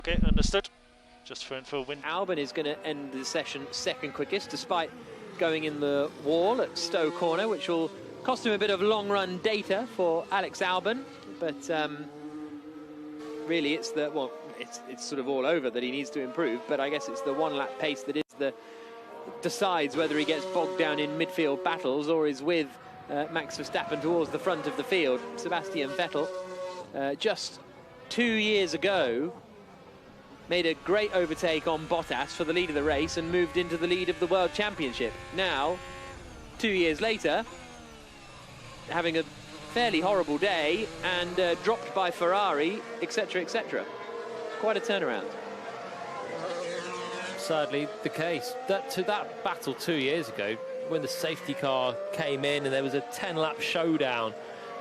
Okay, understood. Just for info win. Albon is going to end the session second quickest, despite going in the wall at Stowe Corner, which will cost him a bit of long-run data for Alex Albon. But really, it's the it's sort of all over that he needs to improve. But I guess it's the one-lap pace that decides whether he gets bogged down in midfield battles or is with Max Verstappen towards the front of the field. Sebastian Vettel, just 2 years ago, made a great overtake on Bottas for the lead of the race and moved into the lead of the World Championship. Now, 2 years later, having a fairly horrible day and dropped by Ferrari, etc., etc. Quite a turnaround. Sadly, the case. That battle 2 years ago, when the safety car came in and there was a 10-lap showdown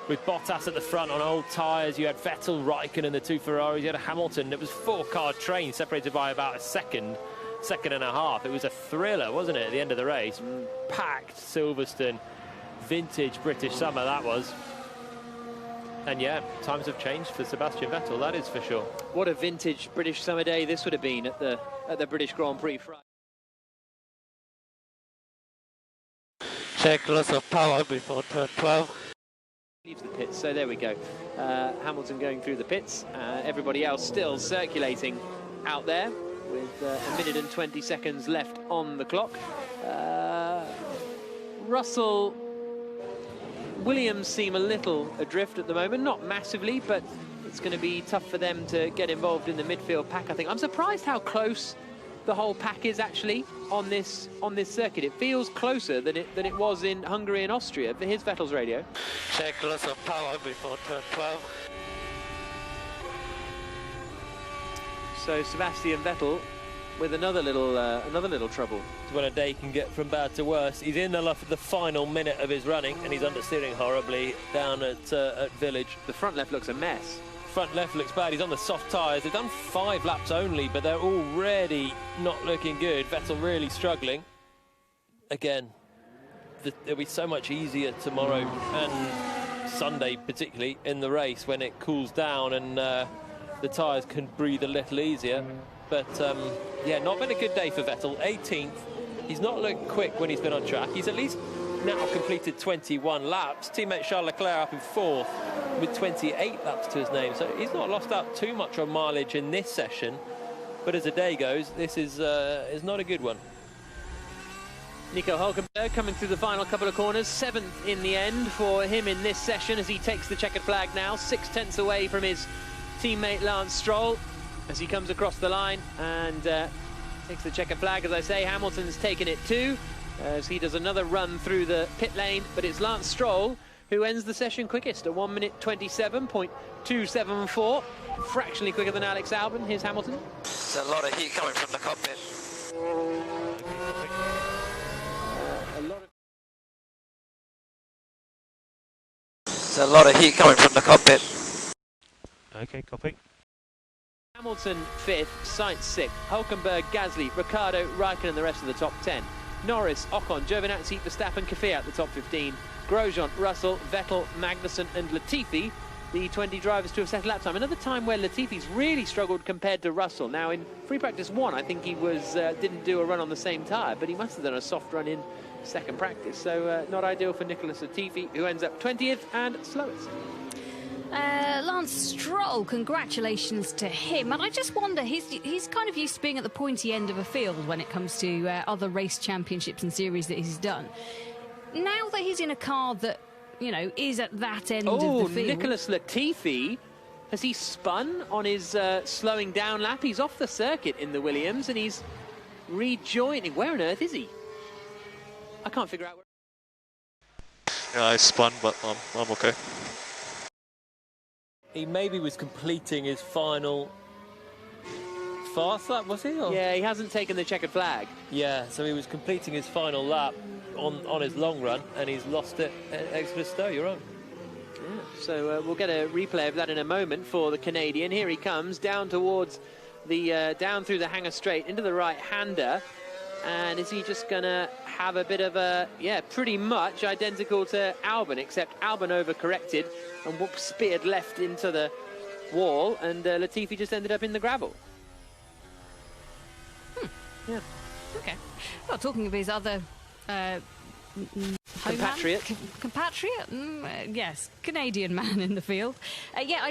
with Bottas at the front on old tyres. You had Vettel, Raikkonen and the two Ferraris. You had a Hamilton. It was four-car train separated by about a second and a half. It was a thriller, wasn't it, at the end of the race? Packed Silverstone, vintage British summer that was. And yeah, times have changed for Sebastian Vettel, that is for sure. What a vintage British summer day this would have been at the British Grand Prix Friday. Check loss of power before turn 12. Leaves the pits, so there we go. Hamilton going through the pits. Everybody else still circulating out there with a minute and 20 seconds left on the clock. Russell, Williams seem a little adrift at the moment, not massively, but it's going to be tough for them to get involved in the midfield pack, I think. I'm surprised how close the whole pack is actually on this circuit. It feels closer than it was in Hungary and Austria. Here's Vettel's radio. Check loss of power before turn 12. So Sebastian Vettel with another little trouble. It's when a day can get from bad to worse. He's in the final minute of his running and he's understeering horribly down at Village. The front left looks a mess. Front left looks bad. He's on the soft tyres. They've done 5 laps only, but they're already not looking good. Vettel really struggling. Again, it'll be so much easier tomorrow and Sunday, particularly in the race when it cools down and the tyres can breathe a little easier. But yeah, not been a good day for Vettel. 18th. He's not looked quick when he's been on track. He's at least now completed 21 laps. Teammate Charles Leclerc up in 4th with 28 laps to his name. So he's not lost out too much on mileage in this session. But as the day goes, this is not a good one. Nico Hülkenberg coming through the final couple of corners. 7th in the end for him in this session as he takes the checkered flag now. 6 tenths away from his teammate Lance Stroll as he comes across the line and takes the checkered flag. As I say, Hamilton's taken it too as he does another run through the pit lane, but it's Lance Stroll who ends the session quickest at 1 minute 27.274, fractionally quicker than Alex Albon. Here's Hamilton. There's a lot of heat coming from the cockpit. There's a lot of heat coming from the cockpit. Okay, copy. Hamilton 5th, Sainz 6th, Hülkenberg, Gasly, Ricciardo, Raikkonen and the rest of the top 10. Norris, Ocon, Giovinazzi, Verstappen, Kvyat the top 15. Grosjean, Russell, Vettel, Magnussen and Latifi, the 20 drivers to have set a lap time. Another time where Latifi's really struggled compared to Russell. Now in free practice 1, I think he didn't do a run on the same tyre, but he must have done a soft run in second practice. So not ideal for Nicholas Latifi, who ends up 20th and slowest. Lance Stroll, congratulations to him. And I just wonder, he's kind of used to being at the pointy end of a field when it comes to other race championships and series that he's done. Now that he's in a car that, you know, is at that end of the field. Nicholas Latifi, has he spun on his slowing down lap? He's off the circuit in the Williams and he's rejoining. Where on earth is he? I can't figure out where. Yeah, I spun, but I'm okay. He maybe was completing his final fast lap, was he? Or? Yeah, he hasn't taken the checkered flag. Yeah, so he was completing his final lap on his long run, and he's lost it at Exeter Stowe, you're right. Yeah, so we'll get a replay of that in a moment for the Canadian. Here he comes, down towards the, down through the hangar straight into the right-hander. And is he just going to have a bit of a, yeah, pretty much identical to Albon, except Albon overcorrected and speared left into the wall, and Latifi just ended up in the gravel. Yeah. Okay. Well, talking of his other Compatriot. Compatriot? Yes, Canadian man in the field. Yeah,